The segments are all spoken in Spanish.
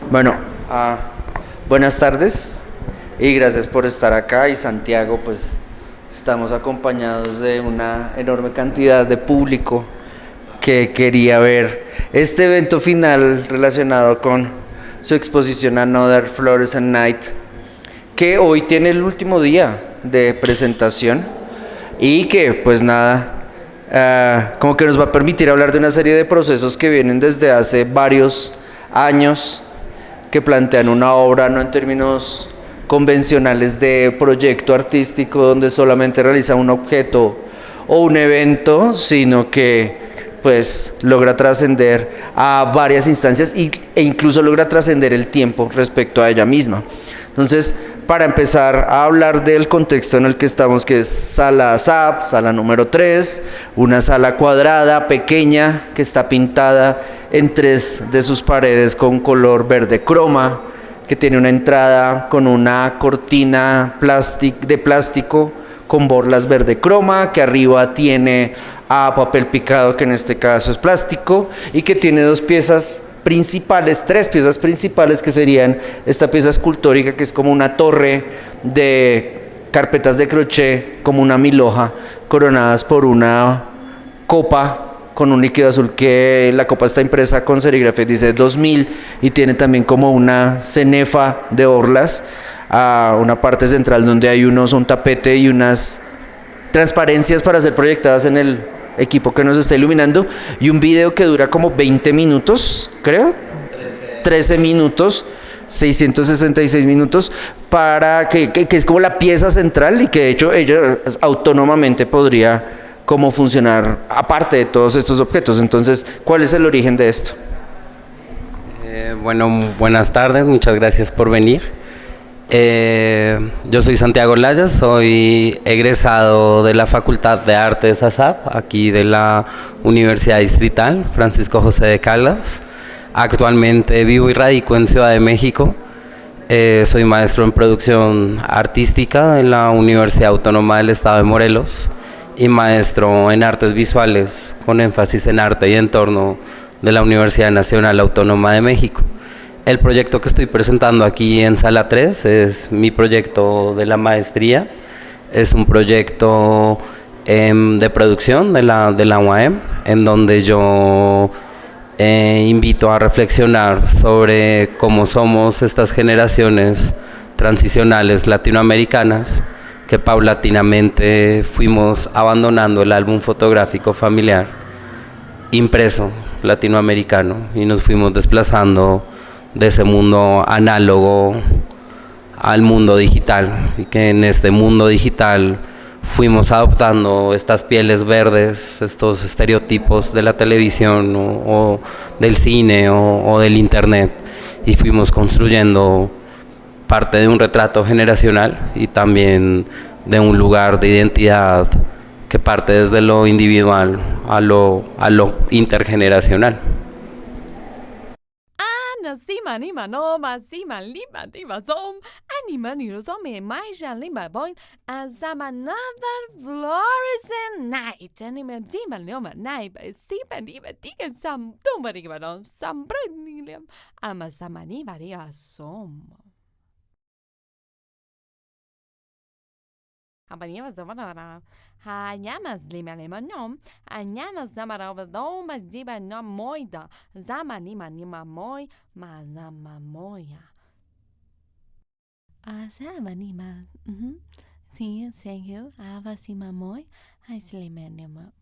Bueno, ah, buenas tardes y gracias por estar acá. Y Santiago, pues estamos acompañados de una enorme cantidad de público que quería ver este evento final relacionado con su exposición Another Fluorescent Night, que hoy tiene el último día de presentación y que pues nada, como que nos va a permitir hablar de una serie de procesos que vienen desde hace varios años, que plantean una obra no en términos convencionales de proyecto artístico donde solamente realiza un objeto o un evento, sino que pues logra trascender a varias instancias e incluso logra trascender el tiempo respecto a ella misma. Entonces, para empezar a hablar del contexto en el que estamos, que es sala ASAP, sala número 3, una sala cuadrada, pequeña, que está pintada en 3 de sus paredes con color verde croma, que tiene una entrada con una cortina de plástico con borlas verde croma, que arriba tiene a papel picado, que en este caso es plástico, y que tiene dos piezas principales, tres piezas principales, que serían esta pieza escultórica, que es como una torre de carpetas de crochet, como una milhoja, coronadas por una copa con un líquido azul, que la copa está impresa con serigrafía, dice 2000, y tiene también como una cenefa de orlas, a una parte central donde hay un tapete y unas transparencias para ser proyectadas en el equipo que nos está iluminando, y un video que dura como 20 minutos, creo, 13 minutos, 666 minutos, para que es como la pieza central, y que de hecho ella autónomamente podría como funcionar aparte de todos estos objetos. Entonces, ¿cuál es el origen de esto? Bueno, buenas tardes, muchas gracias por venir. Yo soy Santiago Layas, soy egresado de la Facultad de Artes ASAP, aquí de la Universidad Distrital Francisco José de Caldas. Actualmente vivo y radico en Ciudad de México. Soy maestro en producción artística en la Universidad Autónoma del Estado de Morelos y maestro en artes visuales con énfasis en arte y entorno de la Universidad Nacional Autónoma de México. El proyecto que estoy presentando aquí en Sala 3 es mi proyecto de la maestría. Es un proyecto de producción de la UAM, en donde yo invito a reflexionar sobre cómo somos estas generaciones transicionales latinoamericanas que paulatinamente fuimos abandonando el álbum fotográfico familiar impreso latinoamericano y nos fuimos desplazando de ese mundo análogo al mundo digital, y que en este mundo digital fuimos adoptando estas pieles verdes, estos estereotipos de la televisión o del cine o del internet, y fuimos construyendo parte de un retrato generacional y también de un lugar de identidad que parte desde lo individual a lo intergeneracional. Sima nima no ma sima lima diva som anima niro som e mais já lima boy as another fluorescent night anima sima lima night sima diva diga sam tumba diva no sam brindilium ama samani varia som. Abaniva zamana Hanyamas lima nom Anyamas zamarova doma diba no moida Zamanima nima moi Mazama moya Zamanima Sim, thank you Avasima moi Aislimanima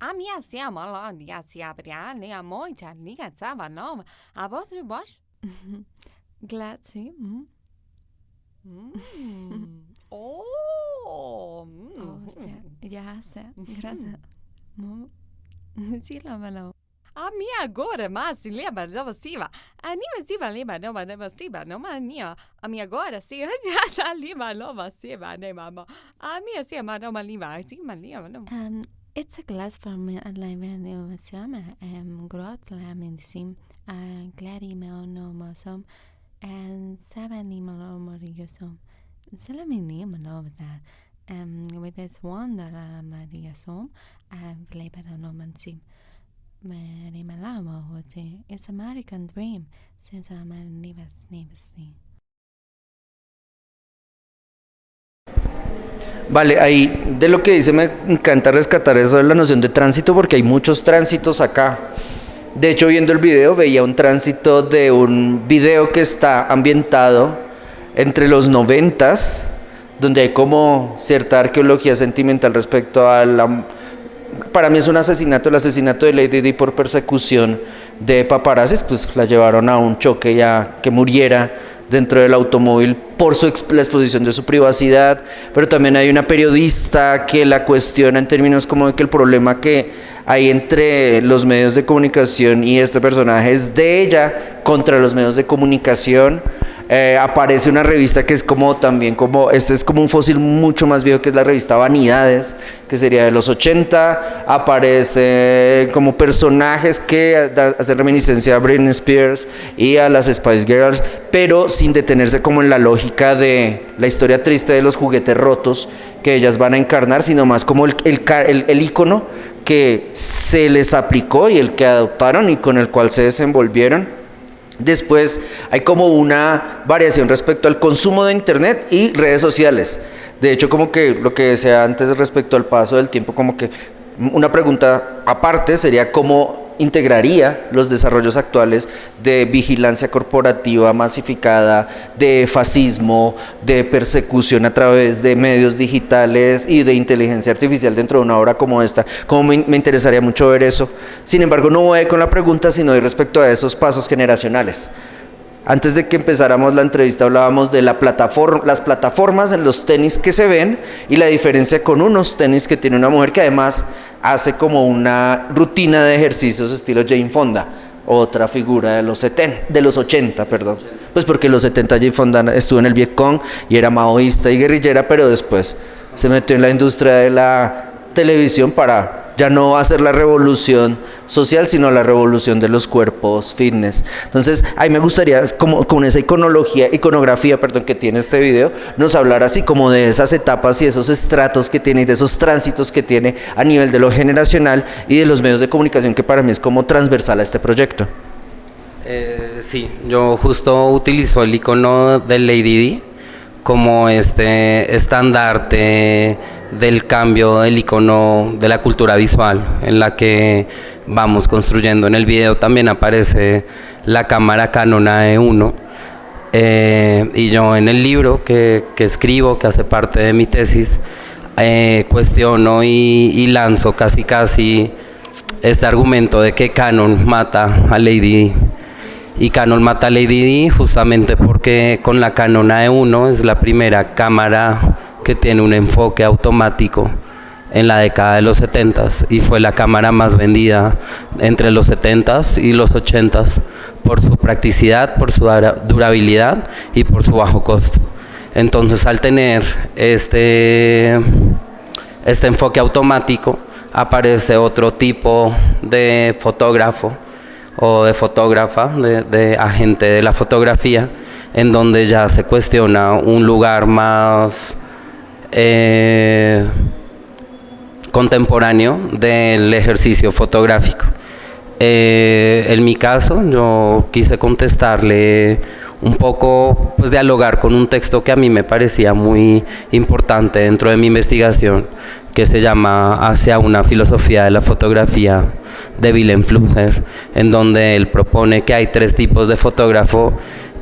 Amia siama la dia siabria Nia moita Nia zava no A vos du bosch Grazie Oh, sehr, ja, sehr, graças. Sì, la vedo. A mia agora, mas se lembra da siva. A minha siva lembra da siva, não mania. A minha agora sim, já tá lima nova siva, né, mama. A minha sim, mas não lima, sim, lima, não. It's a glass for me at la venue sama grot la mensim gladi me no som and savani malo moriyosom. Salamini manovna with this one that Maria som lebanon mansim me malamo, it's American dream, since I'm a never. Vale, ahí de lo que dice me encanta rescatar eso de la noción de tránsito porque hay muchos tránsitos acá. De hecho, viendo el video veía un tránsito de un video que está ambientado entre los 90s, donde hay como cierta arqueología sentimental respecto a la... Para mí es un asesinato, el asesinato de Lady Di por persecución de paparazzis, pues la llevaron a un choque ya que muriera dentro del automóvil por la exposición de su privacidad, pero también hay una periodista que la cuestiona en términos como de que el problema que hay entre los medios de comunicación y este personaje es de ella contra los medios de comunicación. Aparece una revista que es como también como, este es como un fósil mucho más viejo que es la revista Vanidades, que sería de los 80, aparece como personajes que hacen reminiscencia a Britney Spears y a las Spice Girls, pero sin detenerse como en la lógica de la historia triste de los juguetes rotos que ellas van a encarnar, sino más como el ícono que se les aplicó y el que adoptaron y con el cual se desenvolvieron. Después hay como una variación respecto al consumo de internet y redes sociales. De hecho, como que lo que decía antes respecto al paso del tiempo, como que una pregunta aparte sería cómo integraría los desarrollos actuales de vigilancia corporativa masificada, de fascismo, de persecución a través de medios digitales y de inteligencia artificial dentro de una obra como esta. Como me interesaría mucho ver eso. Sin embargo, no voy con la pregunta, sino respecto a esos pasos generacionales. Antes de que empezáramos la entrevista hablábamos de las plataformas en los tenis que se ven y la diferencia con unos tenis que tiene una mujer que además hace como una rutina de ejercicios estilo Jane Fonda, otra figura de los 80, perdón. Pues porque en los 70 Jane Fonda estuvo en el Vietcong y era maoísta y guerrillera, pero después se metió en la industria de la televisión para ya no hacer la revolución social, sino la revolución de los cuerpos fitness. Entonces, ahí me gustaría, como con esa iconografía que tiene este video, nos hablar así como de esas etapas y esos estratos que tiene y de esos tránsitos que tiene a nivel de lo generacional y de los medios de comunicación, que para mí es como transversal a este proyecto. Sí, yo justo utilizo el icono de Lady Di como este estandarte del cambio del icono de la cultura visual en la que vamos construyendo. En el video también aparece la cámara Canon AE1 y yo en el libro que escribo, que hace parte de mi tesis, cuestiono y lanzo casi este argumento de que Canon mata a Lady Di. Y Canon mata a Lady Di justamente porque con la Canon AE1 es la primera cámara que tiene un enfoque automático en la década de los 70s y fue la cámara más vendida entre los 70s y los 80s por su practicidad, por su durabilidad y por su bajo costo. Entonces, al tener este enfoque automático, aparece otro tipo de fotógrafo o de fotógrafa, de agente de la fotografía, en donde ya se cuestiona un lugar más contemporáneo del ejercicio fotográfico. En mi caso, yo quise contestarle un poco, pues dialogar con un texto que a mí me parecía muy importante dentro de mi investigación, que se llama Hacia una filosofía de la fotografía, de Willem Flusser, en donde él propone que hay 3 tipos de fotógrafo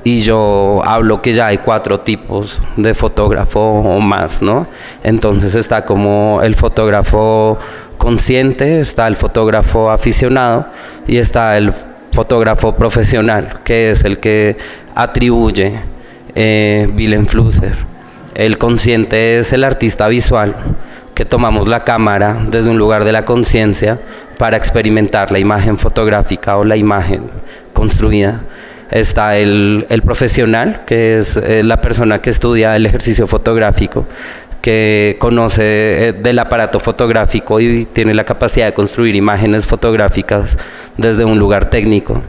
y yo hablo que ya hay 4 tipos de fotógrafo o más, ¿no? Entonces está como el fotógrafo consciente, está el fotógrafo aficionado y está el fotógrafo profesional, que es el que atribuye Willem Flusser. El consciente es el artista visual, que tomamos la cámara desde un lugar de la conciencia para experimentar la imagen fotográfica o la imagen construida. Está el profesional, que es la persona que estudia el ejercicio fotográfico, que conoce del aparato fotográfico y tiene la capacidad de construir imágenes fotográficas desde un lugar técnico.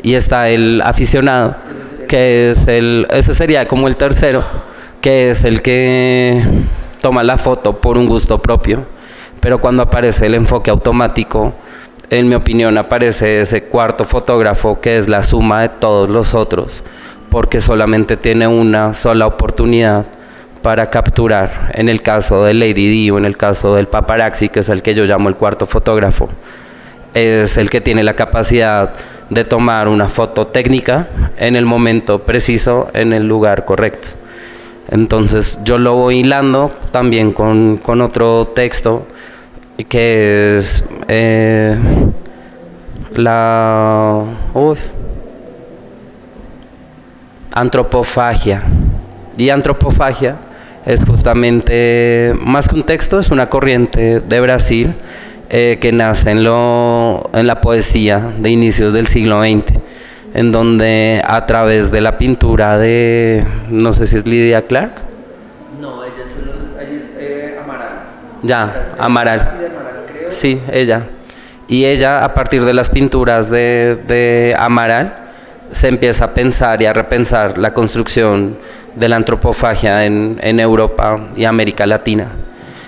Y está el aficionado, que es ese sería como el tercero, que es el que toma la foto por un gusto propio, pero cuando aparece el enfoque automático, en mi opinión, aparece ese cuarto fotógrafo que es la suma de todos los otros, porque solamente tiene una sola oportunidad para capturar. En el caso de Lady D o en el caso del paparazzi, que es el que yo llamo el cuarto fotógrafo, es el que tiene la capacidad de tomar una foto técnica en el momento preciso, en el lugar correcto. Entonces yo lo voy hilando también con otro texto que es la antropofagia. Y antropofagia es justamente, más que un texto, es una corriente de Brasil que nace en la poesía de inicios del siglo XX, en donde a través de la pintura de, no sé si es Lydia Clark. No, ella es Amaral. Ya, Amaral. Sí, de Amaral, creo. Sí, ella. Y ella, a partir de las pinturas de Amaral, se empieza a pensar y a repensar la construcción de la antropofagia en Europa y América Latina.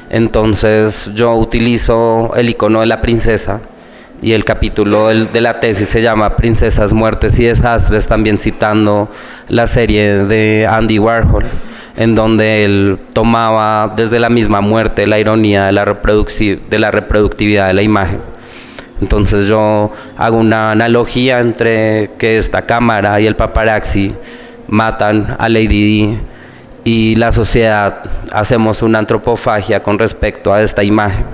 Entonces yo utilizo el icono de la princesa, y el capítulo de la tesis se llama Princesas, Muertes y Desastres, también citando la serie de Andy Warhol, en donde él tomaba desde la misma muerte la ironía de la reproductividad de la imagen. Entonces yo hago una analogía entre que esta cámara y el paparazzi matan a Lady D y la sociedad hacemos una antropofagia con respecto a esta imagen.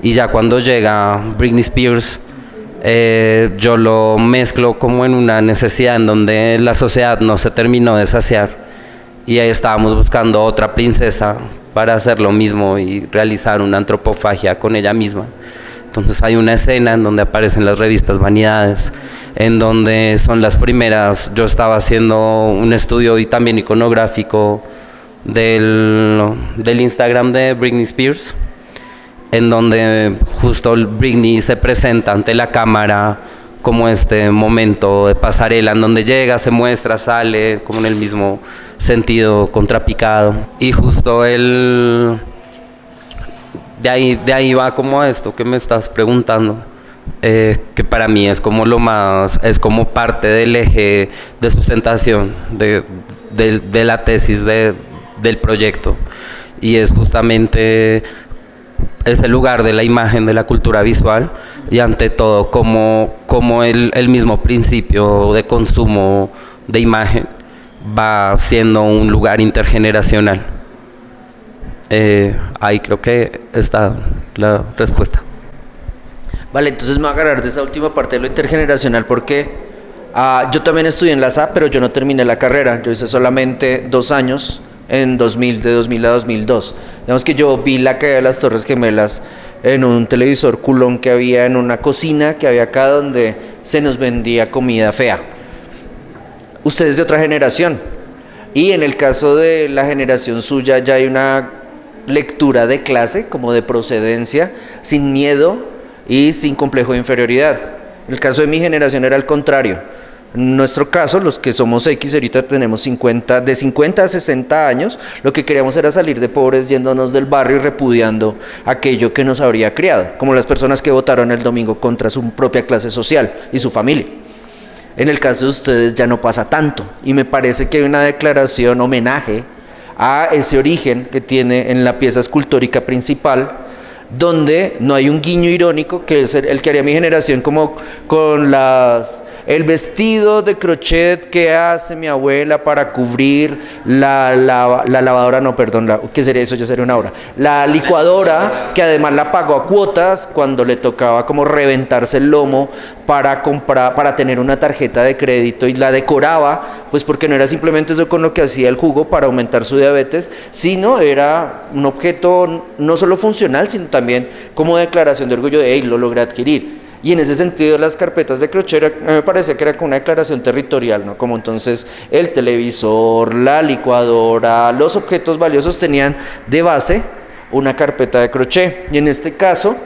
Y ya cuando llega Britney Spears, yo lo mezclo como en una necesidad en donde la sociedad no se terminó de saciar y ahí estábamos buscando otra princesa para hacer lo mismo y realizar una antropofagia con ella misma. Entonces hay una escena en donde aparecen las revistas Vanidades, en donde son las primeras. Yo estaba haciendo un estudio y también iconográfico del Instagram de Britney Spears, en donde justo Britney se presenta ante la cámara como este momento de pasarela, en donde llega, se muestra, sale, como en el mismo sentido contrapicado. Y justo de ahí va como esto que me estás preguntando, que para mí es como es como parte del eje de sustentación de la tesis del proyecto, y es justamente ese lugar de la imagen, de la cultura visual, y ante todo como el mismo principio de consumo de imagen va siendo un lugar intergeneracional. Ahí creo que está la respuesta. Vale, entonces me voy a agarrar de esa última parte de lo intergeneracional porque yo también estudié en la SAP, pero yo no terminé la carrera. Yo hice solamente 2 años en 2000, de 2000 a 2002. Digamos que yo vi la caída de las Torres Gemelas en un televisor culón que había en una cocina que había acá donde se nos vendía comida fea. Usted es de otra generación y en el caso de la generación suya ya hay una lectura de clase, como de procedencia, sin miedo y sin complejo de inferioridad. En el caso de mi generación era al contrario. En nuestro caso, los que somos X, ahorita tenemos de 50 a 60 años, lo que queríamos era salir de pobres yéndonos del barrio y repudiando aquello que nos habría criado, como las personas que votaron el domingo contra su propia clase social y su familia. En el caso de ustedes ya no pasa tanto, y me parece que hay una declaración, homenaje a ese origen que tiene en la pieza escultórica principal, donde no hay un guiño irónico, que es el que haría mi generación, como con el vestido de crochet que hace mi abuela para cubrir la lavadora, no, perdón, ¿qué sería eso? Ya sería una hora. La licuadora, que además la pagó a cuotas cuando le tocaba como reventarse el lomo para comprar, para tener una tarjeta de crédito, y la decoraba, pues porque no era simplemente eso con lo que hacía el jugo para aumentar su diabetes, sino era un objeto no solo funcional, sino también como declaración de orgullo de, hey, lo logré adquirir. Y en ese sentido las carpetas de crochet me parece que era como una declaración territorial, ¿no? Como entonces el televisor, la licuadora, los objetos valiosos tenían de base una carpeta de crochet. Y en este caso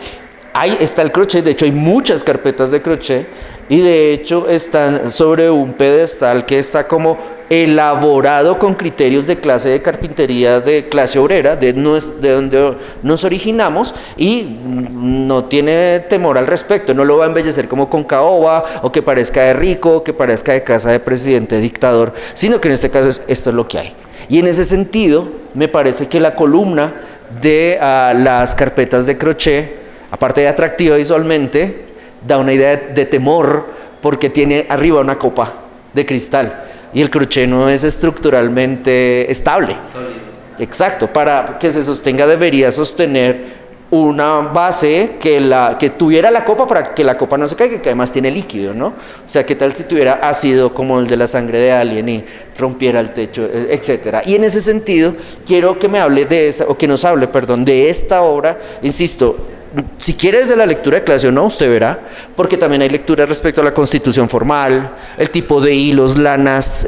ahí está el crochet, de hecho hay muchas carpetas de crochet, y de hecho están sobre un pedestal que está como elaborado con criterios de clase de carpintería, de clase obrera, de donde nos originamos, y no tiene temor al respecto, no lo va a embellecer como con caoba, o que parezca de rico, o que parezca de casa de presidente dictador, sino que en este caso esto es lo que hay. Y en ese sentido, me parece que la columna de las carpetas de crochet, aparte de atractiva visualmente, da una idea de temor, porque tiene arriba una copa de cristal, y el crochet no es estructuralmente estable. Sólido. Exacto, para que se sostenga debería sostener una base que tuviera la copa, para que la copa no se caiga, que además tiene líquido, ¿no? O sea, ¿qué tal si tuviera ácido como el de la sangre de alguien y rompiera el techo, etcétera? Y en ese sentido, quiero que me hable que nos hable, perdón, de esta obra, insisto, si quieres de la lectura de clase o no, usted verá, porque también hay lecturas respecto a la constitución formal, el tipo de hilos, lanas,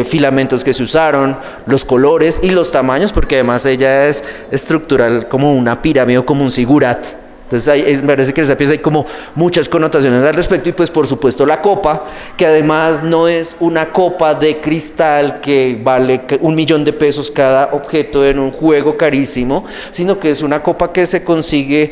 filamentos que se usaron, los colores y los tamaños, porque además ella es estructural como una pirámide o como un zigurat. Entonces me parece que en esa pieza hay como muchas connotaciones al respecto, y pues por supuesto la copa, que además no es una copa de cristal que vale $1.000.000 cada objeto en un juego carísimo, sino que es una copa que se consigue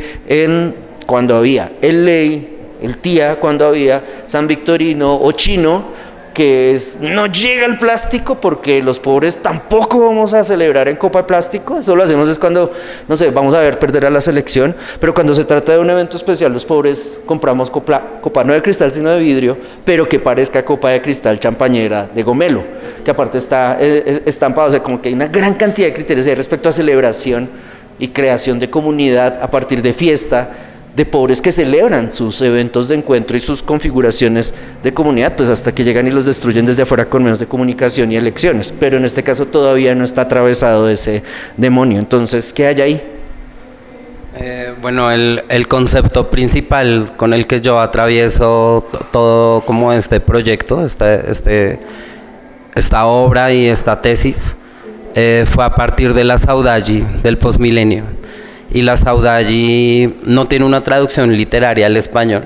cuando había el Ley, el Tía, cuando había San Victorino o Chino, que no llega el plástico, porque los pobres tampoco vamos a celebrar en copa de plástico. Eso lo hacemos es cuando, no sé, vamos a ver perder a la selección, pero cuando se trata de un evento especial, los pobres compramos copa no de cristal sino de vidrio, pero que parezca copa de cristal champañera de gomelo, que aparte está estampado. O sea, como que hay una gran cantidad de criterios ahí respecto a celebración y creación de comunidad a partir de fiesta, de pobres que celebran sus eventos de encuentro y sus configuraciones de comunidad, pues hasta que llegan y los destruyen desde afuera con medios de comunicación y elecciones. Pero en este caso todavía no está atravesado ese demonio. Entonces, ¿qué hay ahí? Bueno, el concepto principal con el que yo atravieso todo como este proyecto, esta obra y esta tesis, fue a partir de la Saudade del Postmilenio. Y la Saudade no tiene una traducción literaria al español,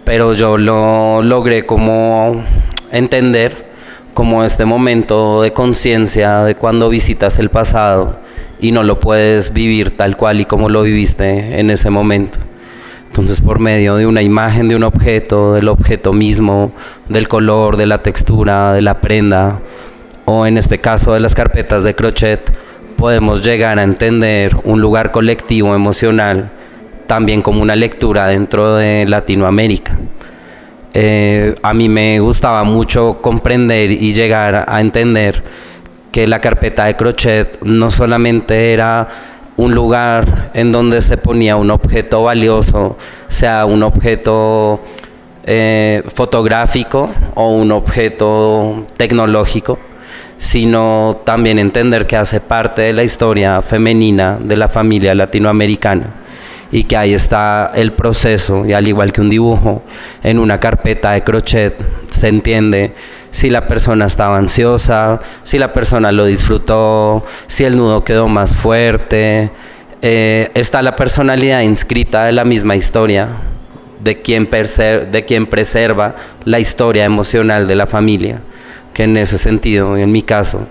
pero yo lo logré como entender como este momento de conciencia de cuando visitas el pasado y no lo puedes vivir tal cual y como lo viviste en ese momento. Entonces, por medio de una imagen de un objeto, del objeto mismo, del color, de la textura, de la prenda, o en este caso de las carpetas de crochet, podemos llegar a entender un lugar colectivo emocional, también como una lectura dentro de Latinoamérica. A mí me gustaba mucho comprender y llegar a entender que la carpeta de crochet no solamente era un lugar en donde se ponía un objeto valioso, sea un objeto fotográfico o un objeto tecnológico, sino también entender que hace parte de la historia femenina de la familia latinoamericana, y que ahí está el proceso, y al igual que un dibujo en una carpeta de crochet se entiende si la persona estaba ansiosa, si la persona lo disfrutó, si el nudo quedó más fuerte. Está la personalidad inscrita de la misma historia, de quien preserva la historia emocional de la familia, que en ese sentido, en mi caso,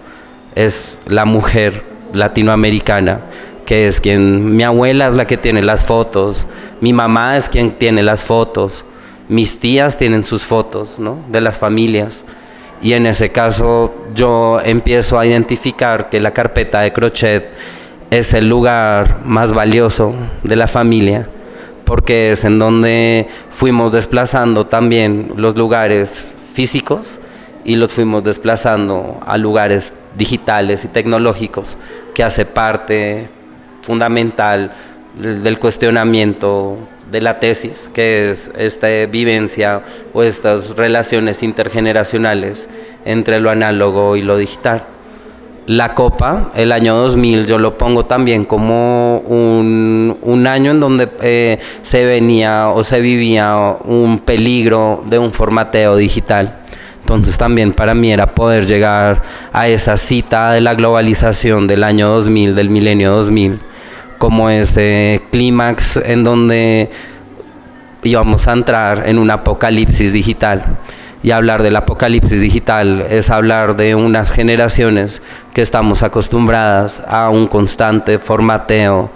es la mujer latinoamericana, que es mi abuela es la que tiene las fotos, mi mamá es quien tiene las fotos, mis tías tienen sus fotos, ¿no?, de las familias. Y en ese caso yo empiezo a identificar que la carpeta de crochet es el lugar más valioso de la familia, porque es en donde fuimos desplazando también los lugares físicos y los fuimos desplazando a lugares digitales y tecnológicos, que hace parte fundamental del cuestionamiento de la tesis, que es esta vivencia o estas relaciones intergeneracionales entre lo análogo y lo digital. La copa, el año 2000, yo lo pongo también como un año en donde se venía o se vivía un peligro de un formateo digital. Entonces también para mí era poder llegar a esa cita de la globalización del año 2000, del milenio 2000, como ese clímax en donde íbamos a entrar en un apocalipsis digital. Y hablar del apocalipsis digital es hablar de unas generaciones que estamos acostumbradas a un constante formateo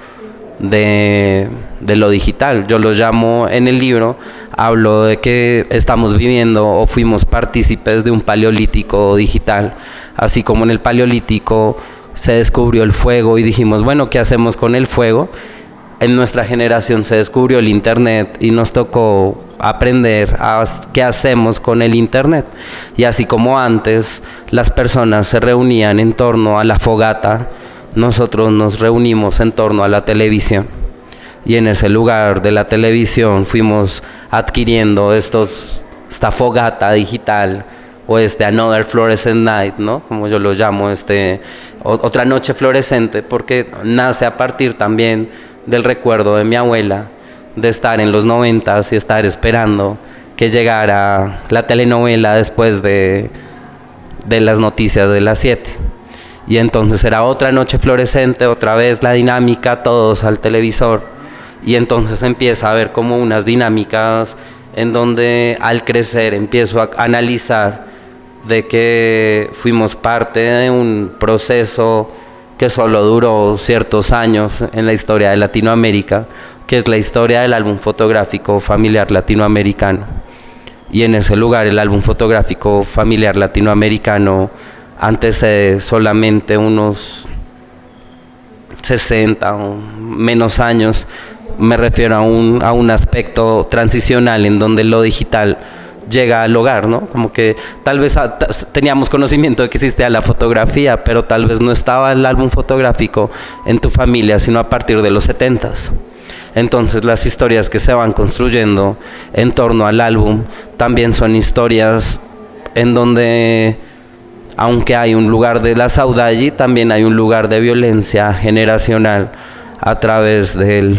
de lo digital. Yo lo llamo en el libro, hablo de que estamos viviendo o fuimos partícipes de un paleolítico digital, así como en el paleolítico se descubrió el fuego y dijimos, bueno, ¿qué hacemos con el fuego? En nuestra generación se descubrió el internet y nos tocó aprender a qué hacemos con el internet. Y así como antes las personas se reunían en torno a la fogata, nosotros nos reunimos en torno a la televisión. Y en ese lugar de la televisión fuimos adquiriendo esta fogata digital, o Another Fluorescent Night, ¿no? Como yo lo llamo, otra noche fluorescente, porque nace a partir también del recuerdo de mi abuela, de estar en los 90s y estar esperando que llegara la telenovela después de las noticias de las 7. Y entonces era otra noche fluorescente, otra vez la dinámica, todos al televisor. Y entonces empieza a haber como unas dinámicas en donde al crecer empiezo a analizar de que fuimos parte de un proceso que solo duró ciertos años en la historia de Latinoamérica, que es la historia del álbum fotográfico familiar latinoamericano. Y en ese lugar el álbum fotográfico familiar latinoamericano antecede solamente unos 60 o menos años. Me refiero a un aspecto transicional en donde lo digital llega al hogar, ¿no? Como que tal vez teníamos conocimiento de que existía la fotografía, pero tal vez no estaba el álbum fotográfico en tu familia, sino a partir de los 70s. Entonces las historias que se van construyendo en torno al álbum también son historias en donde, aunque hay un lugar de la saudade, también hay un lugar de violencia generacional a través en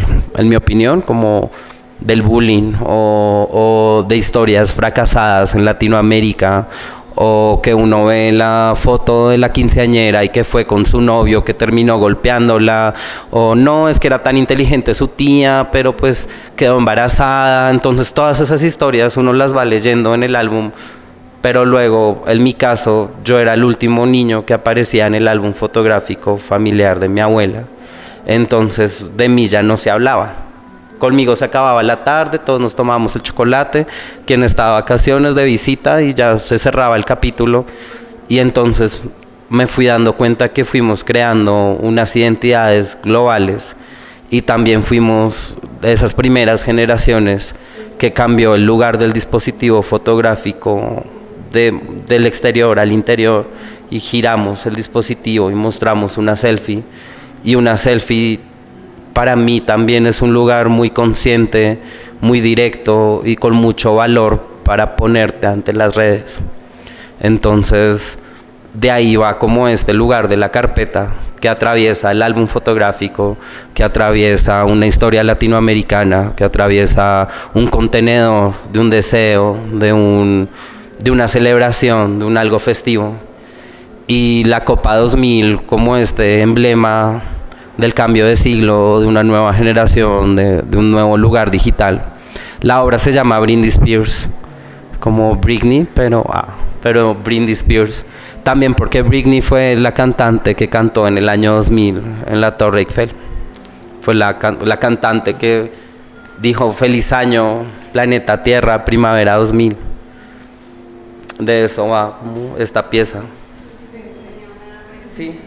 mi opinión, como del bullying o de historias fracasadas en Latinoamérica, o que uno ve la foto de la quinceañera y que fue con su novio que terminó golpeándola, o no, es que era tan inteligente su tía, pero pues quedó embarazada. Entonces todas esas historias uno las va leyendo en el álbum, pero luego, en mi caso, yo era el último niño que aparecía en el álbum fotográfico familiar de mi abuela. Entonces de mí ya no se hablaba. Conmigo se acababa la tarde, todos nos tomábamos el chocolate, quien estaba de vacaciones, de visita, y ya se cerraba el capítulo. Y entonces me fui dando cuenta que fuimos creando unas identidades globales, y también fuimos de esas primeras generaciones que cambió el lugar del dispositivo fotográfico del exterior al interior, y giramos el dispositivo y mostramos una selfie. Y una selfie para mí también es un lugar muy consciente, muy directo y con mucho valor para ponerte ante las redes. Entonces, de ahí va como este lugar de la carpeta que atraviesa el álbum fotográfico, que atraviesa una historia latinoamericana, que atraviesa un contenedor de un deseo, de una celebración, de un algo festivo. Y la Copa 2000 como este emblema del cambio de siglo, de una nueva generación, de un nuevo lugar digital. La obra se llama Britney Spears, como Britney, pero Britney Spears. También porque Britney fue la cantante que cantó en el año 2000 en la Torre Eiffel. Fue la cantante que dijo feliz año, planeta Tierra, primavera 2000. De eso va esta pieza. Sí,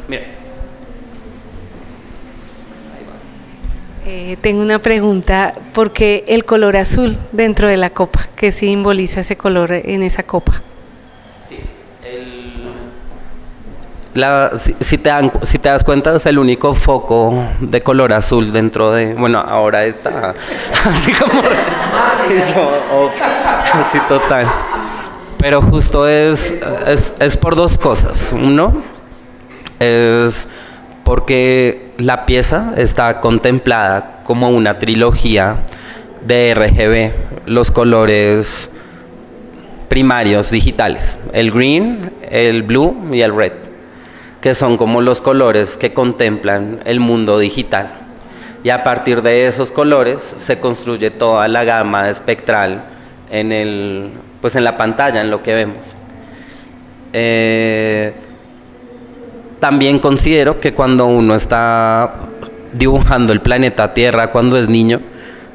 mira. Tengo una pregunta, ¿por qué el color azul dentro de la copa? ¿Qué simboliza ese color en esa copa? Sí, si te das cuenta, es el único foco de color azul dentro de... Bueno, ahora está así como... así total. Pero justo es por dos cosas. Uno, es porque la pieza está contemplada como una trilogía de RGB, los colores primarios digitales, el green, el blue y el red, que son como los colores que contemplan el mundo digital. Y a partir de esos colores se construye toda la gama espectral pues en la pantalla, en lo que vemos. También considero que cuando uno está dibujando el planeta Tierra cuando es niño,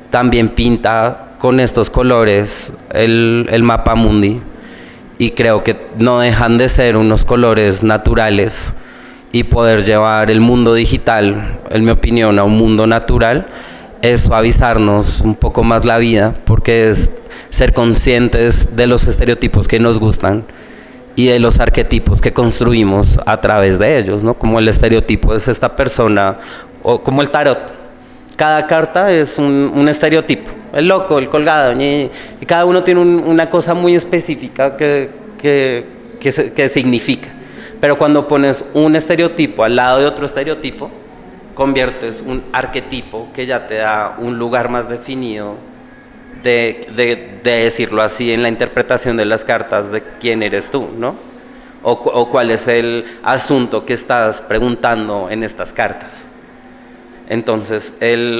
también pinta con estos colores el mapa mundi, y creo que no dejan de ser unos colores naturales, y poder llevar el mundo digital, en mi opinión, a un mundo natural es suavizarnos un poco más la vida, porque es ser conscientes de los estereotipos que nos gustan y de los arquetipos que construimos a través de ellos, ¿no? Como el estereotipo es esta persona, o como el tarot. Cada carta es un estereotipo, el loco, el colgado, y cada uno tiene una cosa muy específica que significa. Pero cuando pones un estereotipo al lado de otro estereotipo, conviertes un arquetipo que ya te da un lugar más definido de decirlo así, en la interpretación de las cartas, de quién eres tú, ¿no? O cuál es el asunto que estás preguntando en estas cartas. Entonces,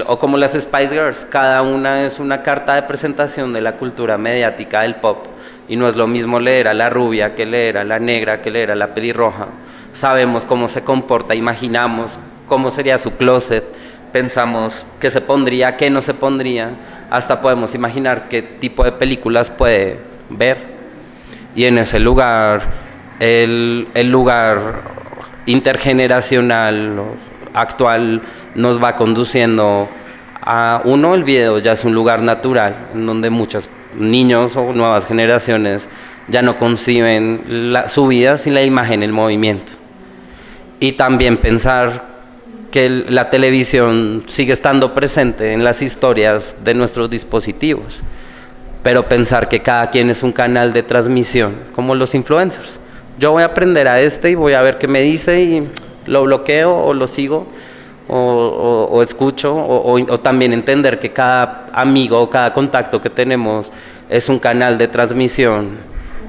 o como las Spice Girls, cada una es una carta de presentación de la cultura mediática del pop, y no es lo mismo leer a la rubia que leer a la negra, que leer a la pelirroja. Sabemos cómo se comporta, imaginamos cómo sería su closet, pensamos qué se pondría, qué no se pondría, hasta podemos imaginar qué tipo de películas puede ver. Y en ese lugar, el lugar intergeneracional actual nos va conduciendo a el video ya es un lugar natural, en donde muchos niños o nuevas generaciones ya no conciben su vida sin la imagen, el movimiento. Y también pensar que la televisión sigue estando presente en las historias de nuestros dispositivos, pero pensar que cada quien es un canal de transmisión, como los influencers. Yo voy a aprender a y voy a ver qué me dice y lo bloqueo o lo sigo o escucho, o también entender que cada amigo o cada contacto que tenemos es un canal de transmisión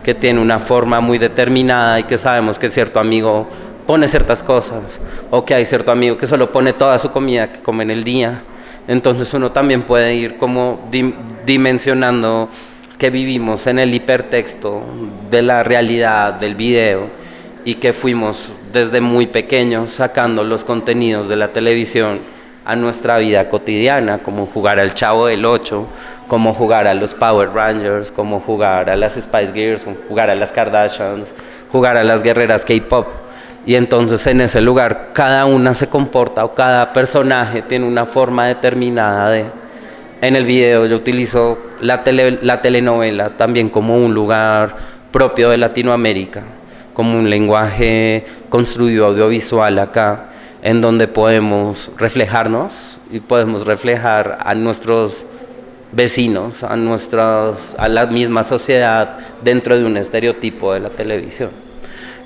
que tiene una forma muy determinada, y que sabemos que cierto amigo pone ciertas cosas, o que hay cierto amigo que solo pone toda su comida que come en el día. Entonces uno también puede ir como dimensionando que vivimos en el hipertexto de la realidad del video, y que fuimos desde muy pequeños sacando los contenidos de la televisión a nuestra vida cotidiana, como jugar al Chavo del Ocho, como jugar a los Power Rangers, como jugar a las Spice Girls, como jugar a las Kardashians, jugar a las guerreras K-pop. Y entonces en ese lugar cada una se comporta, o cada personaje tiene una forma determinada de... En el video yo utilizo la telenovela también como un lugar propio de Latinoamérica, como un lenguaje construido audiovisual acá, en donde podemos reflejarnos y podemos reflejar a nuestros vecinos, a la misma sociedad dentro de un estereotipo de la televisión.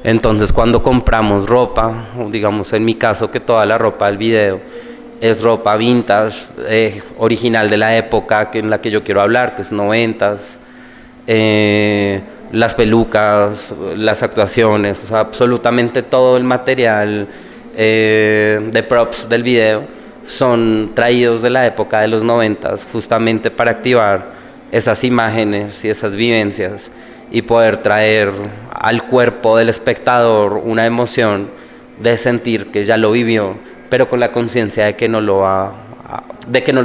Entonces cuando compramos ropa, o digamos en mi caso que toda la ropa del video es ropa vintage, original de la época en la que yo quiero hablar, que es 90s, las pelucas, las actuaciones, o sea, absolutamente todo el material de props del video son traídos de la época de los 90s, justamente para activar esas imágenes y esas vivencias, y poder traer al cuerpo del espectador una emoción de sentir que ya lo vivió, pero con la conciencia de que no lo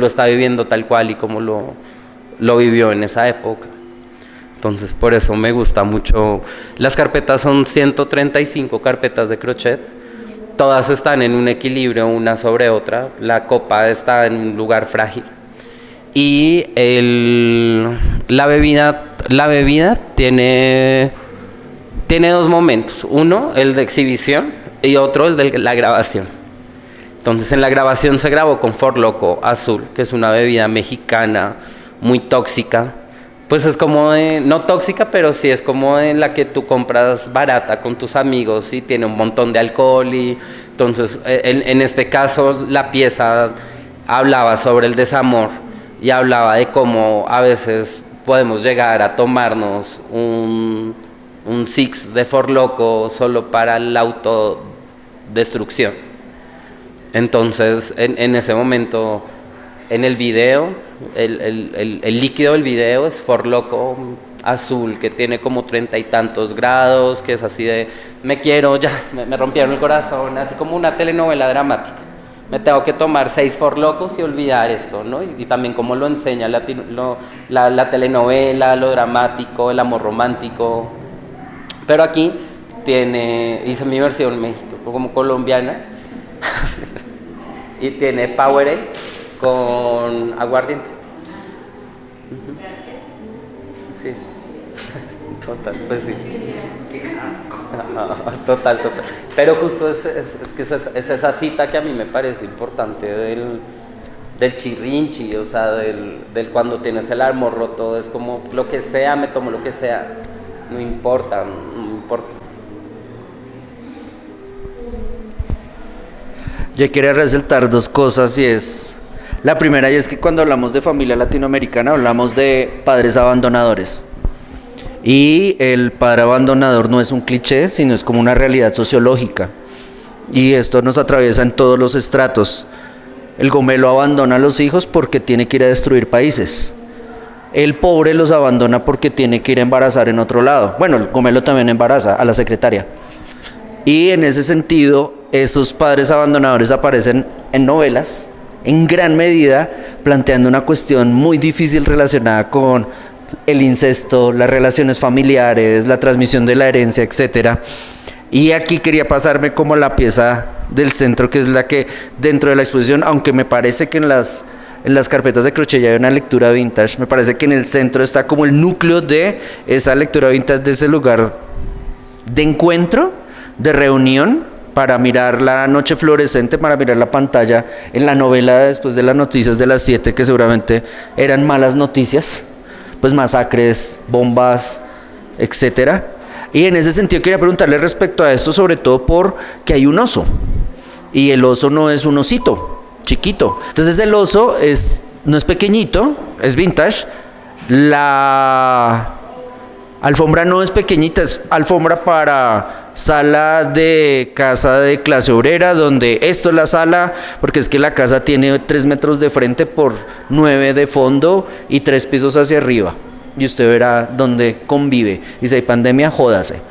está viviendo tal cual y como lo vivió en esa época. Entonces por eso me gusta mucho. Las carpetas son 135 carpetas de crochet, todas están en un equilibrio una sobre otra, la copa está en un lugar frágil, y la bebida tiene dos momentos, uno el de exhibición y otro el de la grabación. Entonces en la grabación se grabó con Four Loko Azul, que es una bebida mexicana muy tóxica. Pues es como no tóxica, pero sí es como de la que tú compras barata con tus amigos y tiene un montón de alcohol. Y entonces en este caso la pieza hablaba sobre el desamor y hablaba de cómo a veces podemos llegar a tomarnos un six de Four Loko solo para la autodestrucción. Entonces en ese momento en el video, el líquido del video es Forloco azul, que tiene como 30 y tantos grados, que es así de, me quiero, ya, me rompieron el corazón, así como una telenovela dramática. Me tengo que tomar 6 forlocos y olvidar esto, ¿no? Y también cómo lo enseña la telenovela, lo dramático, el amor romántico. Pero aquí hice mi versión en México, como colombiana, y tiene Powerade con aguardiente. Sí. Total, pues sí. Qué asco. Total. Pero justo es que es esa cita que a mí me parece importante del chirrinchi, o sea, del cuando tienes el amor roto, es como lo que sea, me tomo lo que sea, no importa. Yo quería resaltar 2 cosas y es, la primera y es que cuando hablamos de familia latinoamericana hablamos de padres abandonadores. Y el padre abandonador no es un cliché, sino es como una realidad sociológica. Y esto nos atraviesa en todos los estratos. El gomelo abandona a los hijos porque tiene que ir a destruir países. El pobre los abandona porque tiene que ir a embarazar en otro lado. Bueno, el gomelo también embaraza a la secretaria. Y en ese sentido, esos padres abandonadores aparecen en novelas, en gran medida, planteando una cuestión muy difícil relacionada con el incesto, las relaciones familiares, la transmisión de la herencia, etcétera. Y aquí quería pasarme como la pieza del centro, que es la que dentro de la exposición, aunque me parece que en las carpetas de crochet ya hay una lectura vintage, me parece que en el centro está como el núcleo de esa lectura vintage, de ese lugar de encuentro, de reunión, para mirar la noche fluorescente, para mirar la pantalla en la novela después de las noticias de las 7, que seguramente eran malas noticias, pues masacres, bombas, etcétera. Y en ese sentido quería preguntarle respecto a esto, sobre todo porque hay un oso, y el oso no es un osito chiquito. Entonces el oso no es pequeñito, es vintage. La alfombra no es pequeñita, es alfombra para sala de casa de clase obrera, donde esto es la sala, porque es que la casa tiene 3 metros de frente por 9 de fondo y 3 pisos hacia arriba. Y usted verá dónde convive. Y si hay pandemia, jódase.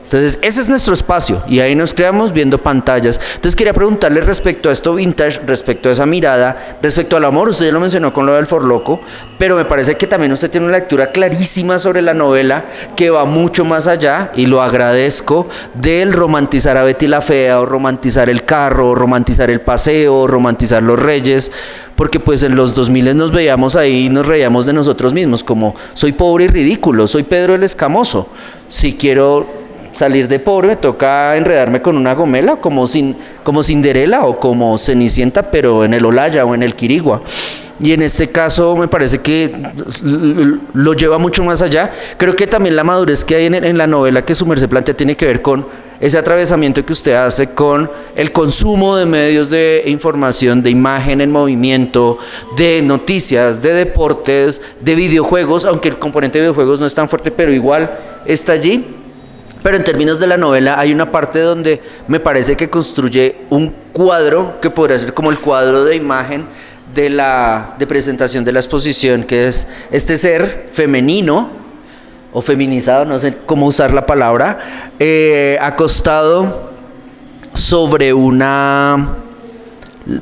Entonces, ese es nuestro espacio y ahí nos creamos viendo pantallas. Entonces, quería preguntarle respecto a esto vintage, respecto a esa mirada, respecto al amor. Usted ya lo mencionó con lo del forloco, pero me parece que también usted tiene una lectura clarísima sobre la novela que va mucho más allá, y lo agradezco, del romantizar a Betty la Fea, o romantizar el carro, o romantizar el paseo, o romantizar los reyes, porque pues en los 2000 nos veíamos ahí y nos reíamos de nosotros mismos, como soy pobre y ridículo, soy Pedro el Escamoso. Si quiero salir de pobre me toca enredarme con una gomela, como Cinderela o como Cenicienta, pero en el Olaya o en el Quirigua. Y en este caso me parece que lo lleva mucho más allá. Creo que también la madurez que hay en la novela que su merced plantea tiene que ver con ese atravesamiento que usted hace con el consumo de medios de información, de imagen en movimiento, de noticias, de deportes, de videojuegos, aunque el componente de videojuegos no es tan fuerte, pero igual está allí. Pero en términos de la novela hay una parte donde me parece que construye un cuadro que podría ser como el cuadro de imagen de presentación de la exposición, que es este ser femenino o feminizado, no sé cómo usar la palabra, acostado sobre una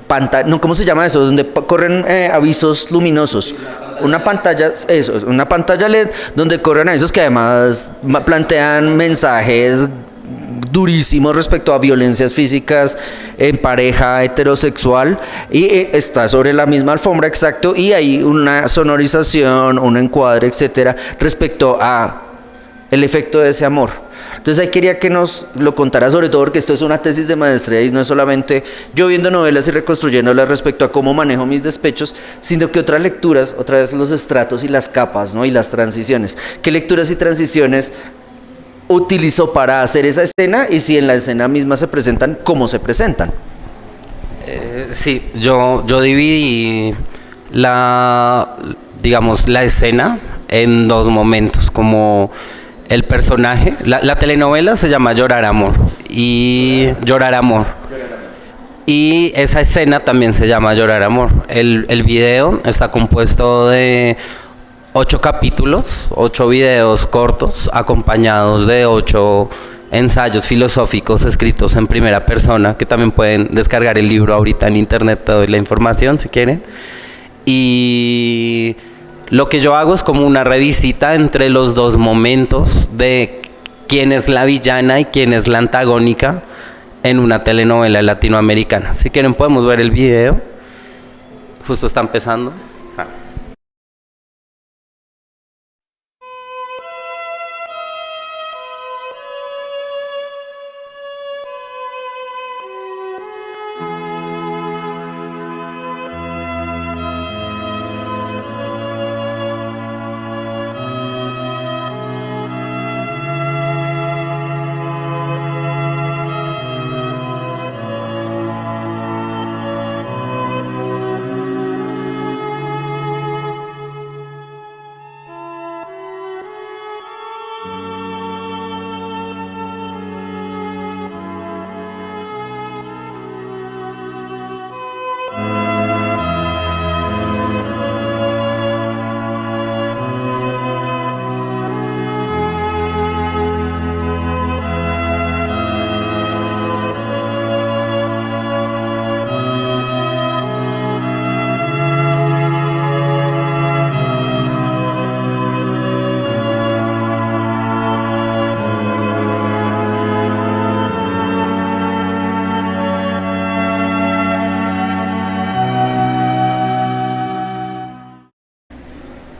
pantalla, no, ¿cómo se llama eso? Donde corren avisos luminosos. Una pantalla LED donde corren avisos que además plantean mensajes durísimos respecto a violencias físicas en pareja heterosexual, y está sobre la misma alfombra, exacto, y hay una sonorización, un encuadre, etcétera, respecto a el efecto de ese amor. Entonces ahí quería que nos lo contara, sobre todo porque esto es una tesis de maestría y no es solamente yo viendo novelas y reconstruyéndolas respecto a cómo manejo mis despechos, sino que otras lecturas, otra vez los estratos y las capas, ¿no? Y las transiciones. ¿Qué lecturas y transiciones utilizó para hacer esa escena, y si en la escena misma se presentan, cómo se presentan? Sí, yo dividí la escena en 2 momentos, como el personaje, la telenovela se llama Llorar Amor, y Llorar Amor. Y esa escena también se llama Llorar Amor. El video está compuesto de 8 capítulos, 8 videos cortos, acompañados de 8 ensayos filosóficos escritos en primera persona, que también pueden descargar el libro ahorita en internet, te doy la información si quieren. Y lo que yo hago es como una revisita entre los dos momentos de quién es la villana y quién es la antagónica en una telenovela latinoamericana. Si quieren podemos ver el video, justo está empezando.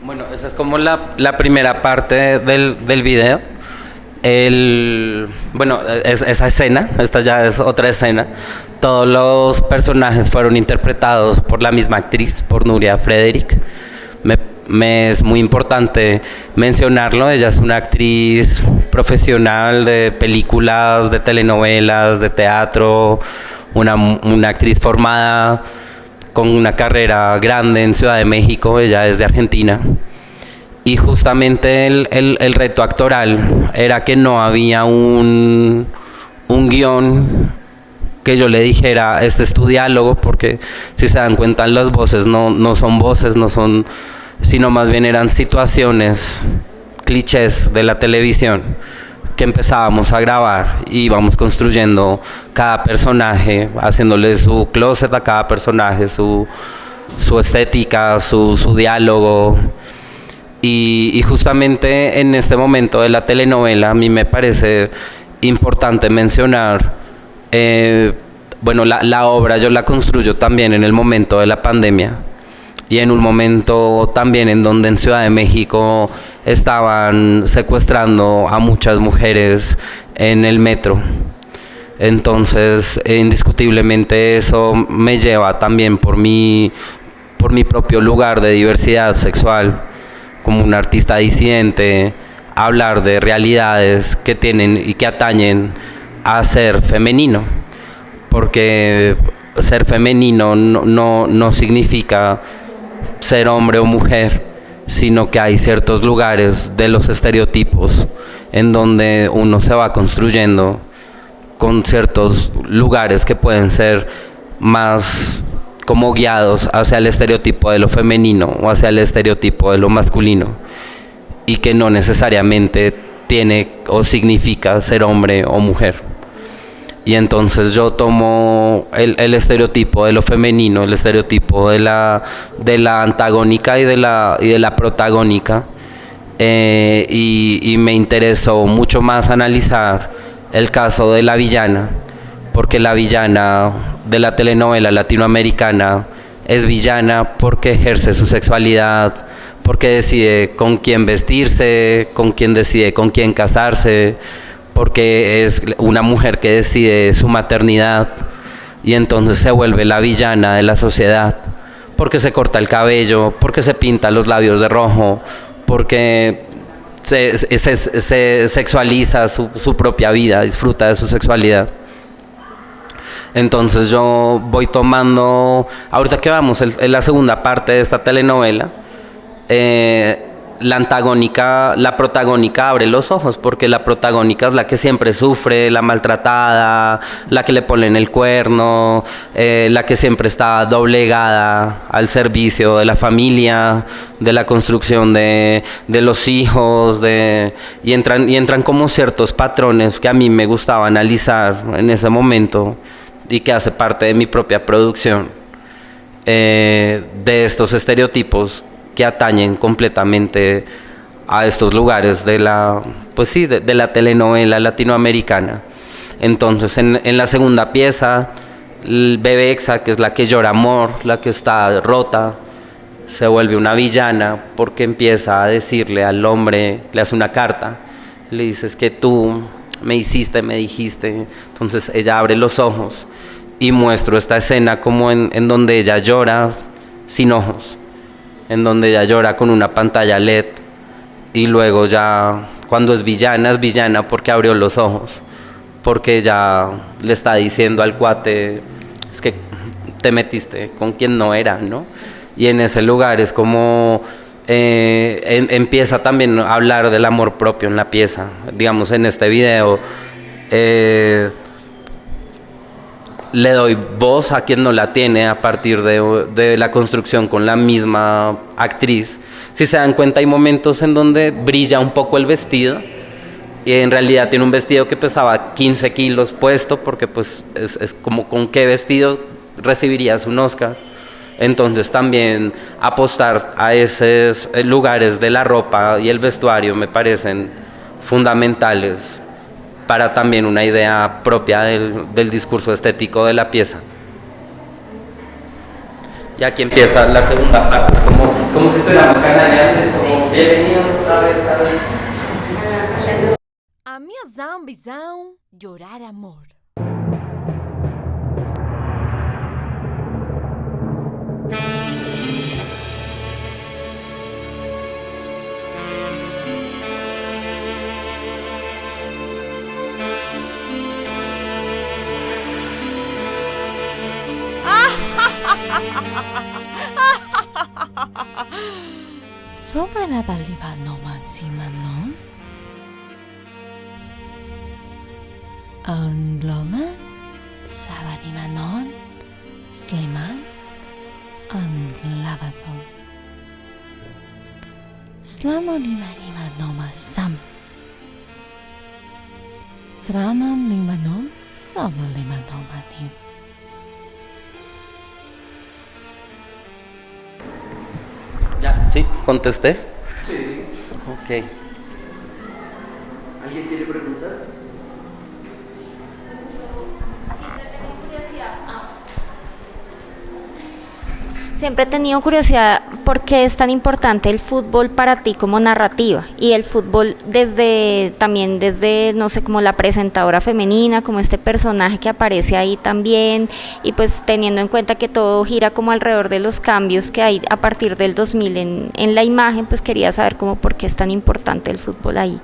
Bueno, esa es como la primera parte del video. Esa escena, esta ya es otra escena. Todos los personajes fueron interpretados por la misma actriz, por Nuria Frederick. Me es muy importante mencionarlo. Ella es una actriz profesional de películas, de telenovelas, de teatro, una actriz formada con una carrera grande en Ciudad de México. Ella es de Argentina. Y justamente el reto actoral era que no había un guión que yo le dijera, este es tu diálogo, porque si se dan cuenta las voces no son voces, no son, sino más bien eran situaciones, clichés de la televisión que empezábamos a grabar y íbamos construyendo cada personaje, haciéndole su closet a cada personaje, su estética, su diálogo. Y justamente en este momento de la telenovela a mí me parece importante mencionar, la obra yo la construyo también en el momento de la pandemia y en un momento también en donde en Ciudad de México estaban secuestrando a muchas mujeres en el metro. Entonces, indiscutiblemente eso me lleva también por mi propio lugar de diversidad sexual, como un artista disidente, a hablar de realidades que tienen y que atañen a ser femenino, porque ser femenino no significa ser hombre o mujer, sino que hay ciertos lugares de los estereotipos en donde uno se va construyendo con ciertos lugares que pueden ser más como guiados hacia el estereotipo de lo femenino o hacia el estereotipo de lo masculino, y que no necesariamente tiene o significa ser hombre o mujer. Y entonces yo tomo el estereotipo de lo femenino, el estereotipo de la antagónica y de la protagónica, y me interesó mucho más analizar el caso de la villana, porque la villana de la telenovela latinoamericana es villana porque ejerce su sexualidad, porque decide con quién vestirse, decide con quién casarse, porque es una mujer que decide su maternidad, y entonces se vuelve la villana de la sociedad, porque se corta el cabello, porque se pinta los labios de rojo, porque se sexualiza su propia vida, disfruta de su sexualidad. Entonces yo voy tomando, ahorita que vamos en la segunda parte de esta telenovela, la protagónica abre los ojos, porque la protagónica es la que siempre sufre, la maltratada, la que le ponen el cuerno, la que siempre está doblegada al servicio de la familia, de la construcción de los hijos, y entran como ciertos patrones que a mí me gustaba analizar en ese momento y que hace parte de mi propia producción, de estos estereotipos que atañen completamente a estos lugares de la telenovela latinoamericana. Entonces, en la segunda pieza, el Bebexa, que es la que llora amor, la que está rota, se vuelve una villana porque empieza a decirle al hombre, le hace una carta, le dice: es que tú me hiciste, me dijiste. Entonces ella abre los ojos y muestro esta escena como en donde ella llora sin ojos, en donde ella llora con una pantalla LED, y luego ya cuando es villana porque abrió los ojos, porque ya le está diciendo al cuate: es que te metiste con quien no era, ¿no? Y en ese lugar es como empieza también a hablar del amor propio en la pieza. Digamos, en este video le doy voz a quien no la tiene a partir de la construcción con la misma actriz. Si se dan cuenta, hay momentos en donde brilla un poco el vestido, y en realidad tiene un vestido que pesaba 15 kilos puesto, porque pues es como con qué vestido recibirías un Oscar. Entonces también apostar a esos lugares de la ropa y el vestuario me parecen fundamentales para también una idea propia del discurso estético de la pieza. Y aquí empieza la segunda parte, como si estuviéramos canaleando, como bienvenidos otra vez A minha visão, llorar amor. Sobara baliba no mansimanon. Loman, Sabarimanon, Sleman, Lavaton. Slamonimanima noma Sam. Sraman limanon, Samalimanom. Ya, ¿sí? ¿Contesté? Sí. Ok. ¿Alguien tiene preguntas? Siempre he tenido curiosidad por qué es tan importante el fútbol para ti como narrativa, y el fútbol también desde, no sé, como la presentadora femenina, como este personaje que aparece ahí también, y pues teniendo en cuenta que todo gira como alrededor de los cambios que hay a partir del 2000 en la imagen, pues quería saber como por qué es tan importante el fútbol ahí.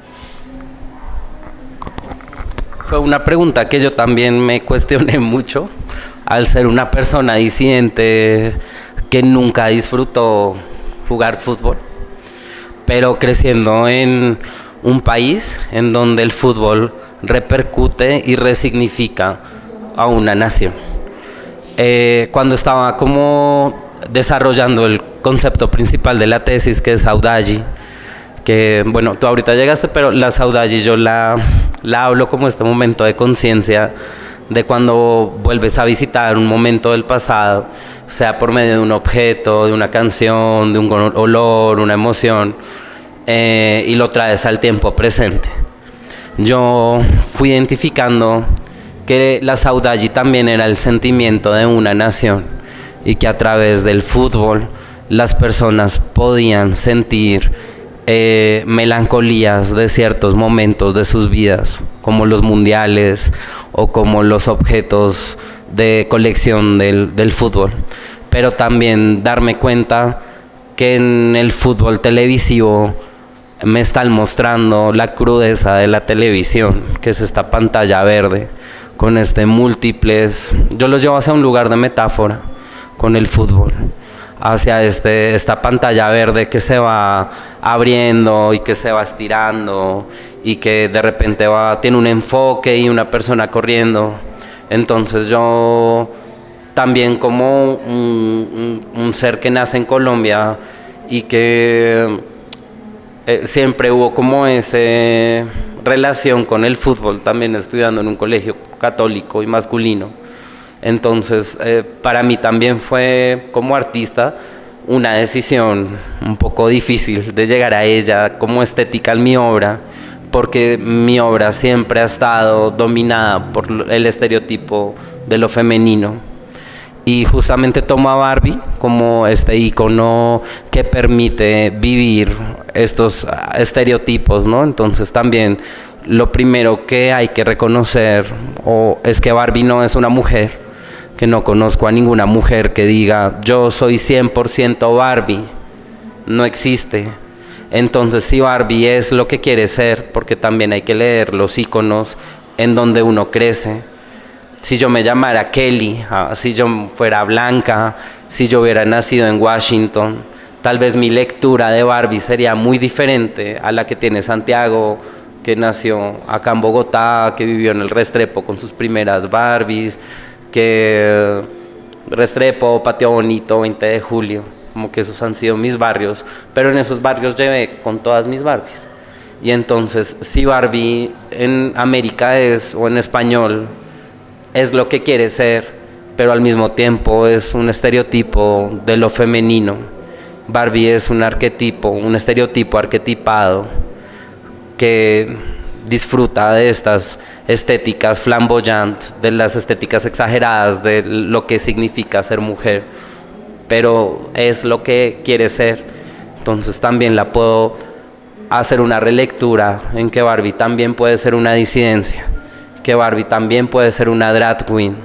Fue una pregunta que yo también me cuestioné mucho, al ser una persona disidente que nunca disfrutó jugar fútbol, pero creciendo en un país en donde el fútbol repercute y resignifica a una nación. Cuando estaba como desarrollando el concepto principal de la tesis, que es Saudade, que bueno, tú ahorita llegaste, pero la Saudade yo la hablo como este momento de conciencia de cuando vuelves a visitar un momento del pasado, sea por medio de un objeto, de una canción, de un olor, una emoción, y lo traes al tiempo presente. Yo fui identificando que la Saudade también era el sentimiento de una nación, y que a través del fútbol las personas podían sentir melancolías de ciertos momentos de sus vidas, como los mundiales o como los objetos de colección del fútbol, pero también darme cuenta que en el fútbol televisivo me están mostrando la crudeza de la televisión, que es esta pantalla verde con múltiples, yo los llevo hacia un lugar de metáfora con el fútbol, hacia esta pantalla verde que se va abriendo y que se va estirando y que de repente tiene un enfoque y una persona corriendo. Entonces yo también, como un ser que nace en Colombia y que siempre hubo como esa relación con el fútbol, también estudiando en un colegio católico y masculino. Entonces para mí también fue, como artista, una decisión un poco difícil de llegar a ella como estética en mi obra, porque mi obra siempre ha estado dominada por el estereotipo de lo femenino. Y justamente tomo a Barbie como este icono que permite vivir estos estereotipos, ¿no? Entonces también lo primero que hay que reconocer es que Barbie no es una mujer, que no conozco a ninguna mujer que diga yo soy 100% Barbie, no existe. Entonces si Barbie es lo que quiere ser, porque también hay que leer los iconos en donde uno crece. Si yo me llamara Kelly, si yo fuera blanca, si yo hubiera nacido en Washington, tal vez mi lectura de Barbie sería muy diferente a la que tiene Santiago, que nació acá en Bogotá, que vivió en el Restrepo con sus primeras Barbies, que Restrepo, Patio Bonito, 20 de Julio, como que esos han sido mis barrios, pero en esos barrios llevé con todas mis Barbies. Y entonces, si Barbie en América o en español, es lo que quiere ser, pero al mismo tiempo es un estereotipo de lo femenino. Barbie es un arquetipo, un estereotipo arquetipado que disfruta de estas estéticas flamboyantes, de las estéticas exageradas de lo que significa ser mujer, pero es lo que quiere ser. Entonces también la puedo hacer una relectura en que Barbie también puede ser una disidencia, que Barbie también puede ser una drag queen,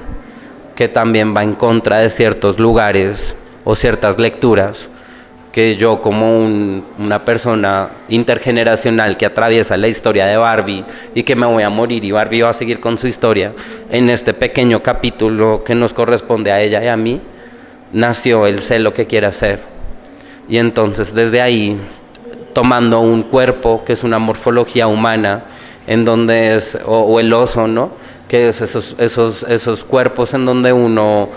que también va en contra de ciertos lugares o ciertas lecturas, que yo, como una persona intergeneracional que atraviesa la historia de Barbie y que me voy a morir y Barbie va a seguir con su historia, en este pequeño capítulo que nos corresponde a ella y a mí, nació el sé lo que quiere hacer. Y entonces desde ahí, tomando un cuerpo que es una morfología humana, en donde es, o el oso, ¿no? Que es esos cuerpos en donde uno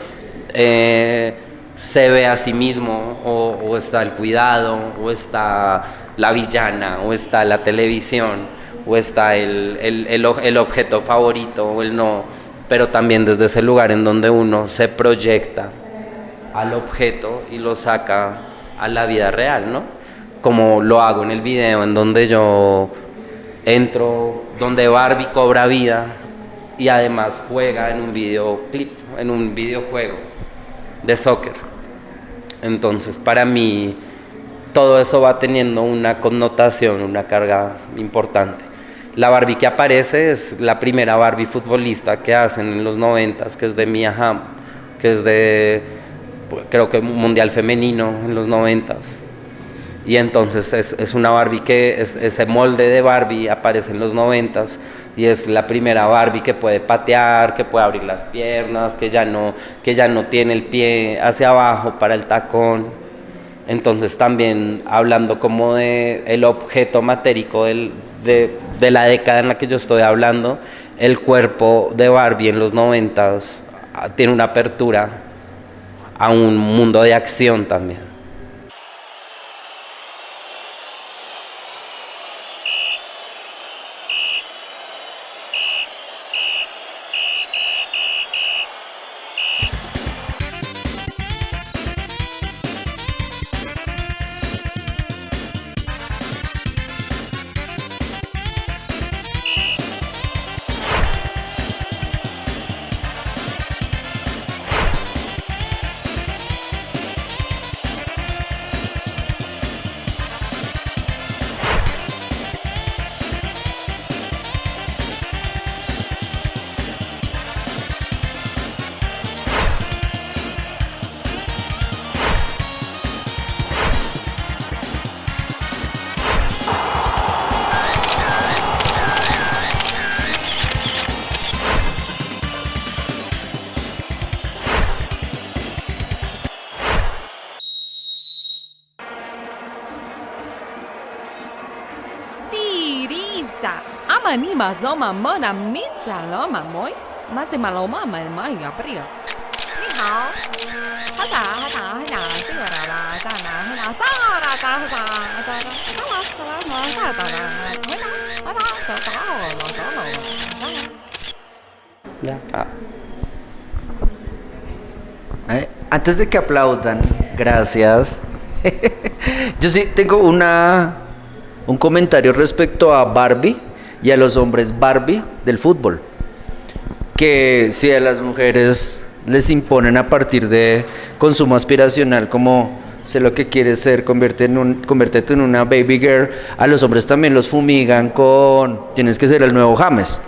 se ve a sí mismo, o está el cuidado, o está la villana, o está la televisión, o está el objeto favorito, o el no, pero también desde ese lugar en donde uno se proyecta al objeto y lo saca a la vida real, ¿no? Como lo hago en el video, en donde yo entro, donde Barbie cobra vida y además juega en un videoclip, en un videojuego de soccer. Entonces para mí todo eso va teniendo una connotación, una carga importante. La Barbie que aparece es la primera Barbie futbolista que hacen en los 90s, que es de Mia Hamm, que es de, creo que Mundial Femenino en los 90s. Y entonces es una Barbie que ese molde de Barbie aparece en los 90s y es la primera Barbie que puede patear, que puede abrir las piernas, que ya no tiene el pie hacia abajo para el tacón. Entonces también hablando como de el objeto matérico de la década en la que yo estoy hablando, el cuerpo de Barbie en los 90s tiene una apertura a un mundo de acción también. misa. Amanima zoma mona misa loma moi. Mazima loma mai aprio. Ni hao. Hata si ra la ta na sa ra ta Ya. Antes de que aplaudan, gracias. Yo sí tengo un comentario respecto a Barbie y a los hombres Barbie del fútbol. Que si a las mujeres les imponen a partir de consumo aspiracional como sé lo que quieres ser, conviértete en una baby girl, a los hombres también los fumigan con tienes que ser el nuevo James.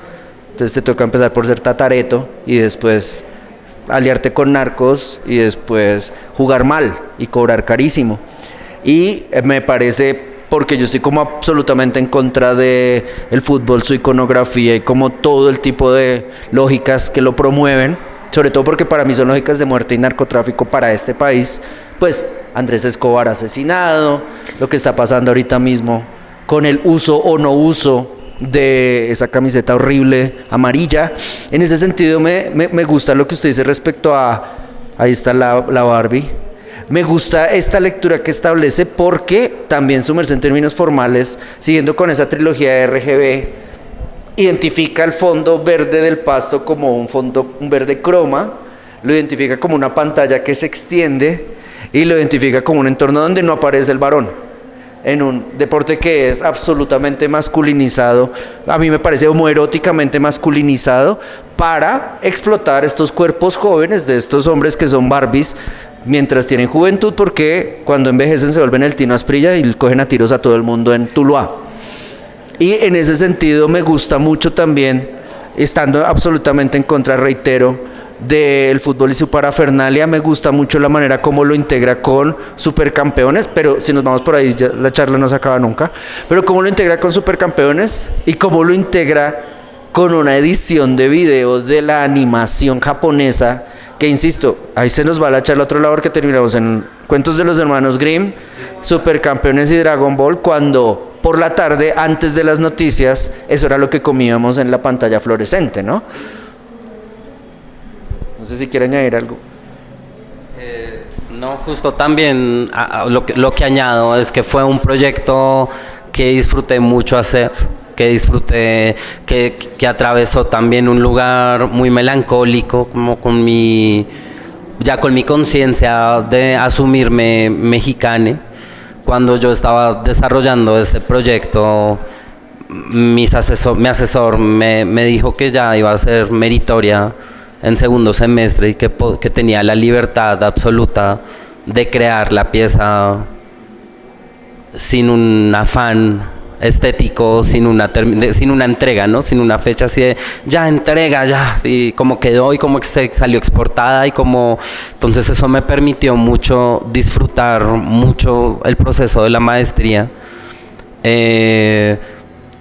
Entonces te toca empezar por ser tatareto y después aliarte con narcos y después jugar mal y cobrar carísimo. Y me parece, porque yo estoy como absolutamente en contra de el fútbol, su iconografía y como todo el tipo de lógicas que lo promueven, sobre todo porque para mí son lógicas de muerte y narcotráfico para este país, pues Andrés Escobar asesinado, lo que está pasando ahorita mismo con el uso o no uso de esa camiseta horrible amarilla. En ese sentido me gusta lo que usted dice respecto a, ahí está la Barbie. Me gusta esta lectura que establece porque también su merced en términos formales, siguiendo con esa trilogía de RGB, identifica el fondo verde del pasto como un verde croma, lo identifica como una pantalla que se extiende y lo identifica como un entorno donde no aparece el varón. En un deporte que es absolutamente masculinizado, a mí me parece homoeróticamente masculinizado para explotar estos cuerpos jóvenes de estos hombres que son Barbies mientras tienen juventud, porque cuando envejecen se vuelven el Tino Asprilla y cogen a tiros a todo el mundo en Tuluá. Y en ese sentido me gusta mucho también, estando absolutamente en contra, reitero, del fútbol y su parafernalia, me gusta mucho la manera como lo integra con Supercampeones, pero si nos vamos por ahí ya la charla no se acaba nunca, pero cómo lo integra con Supercampeones y cómo lo integra con una edición de video de la animación japonesa, que insisto, ahí se nos va la charla a otro lado porque terminamos en Cuentos de los Hermanos Grimm, Supercampeones y Dragon Ball, cuando por la tarde, antes de las noticias, eso era lo que comíamos en la pantalla fluorescente, ¿no? No sé si quiere añadir algo. No, justo también lo que añado es que fue un proyecto que disfruté mucho hacer, que disfruté, que atravesó también un lugar muy melancólico, como con mi conciencia de asumirme mexicane. Cuando yo estaba desarrollando este proyecto, mi asesor me dijo que ya iba a ser meritoria en segundo semestre y que tenía la libertad absoluta de crear la pieza sin un afán estético, sin una entrega, ¿no? Sin una fecha así de ya entrega, ya, y cómo quedó y cómo salió exportada y cómo. Entonces eso me permitió mucho disfrutar mucho el proceso de la maestría,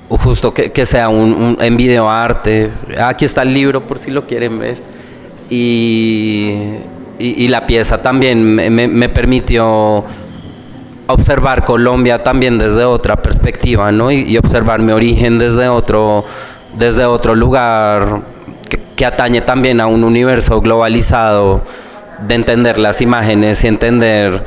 justo que sea en videoarte. Aquí está el libro por si lo quieren ver, y la pieza también me permitió observar Colombia también desde otra perspectiva, ¿no? Y observar mi origen desde otro lugar que atañe también a un universo globalizado, de entender las imágenes y entender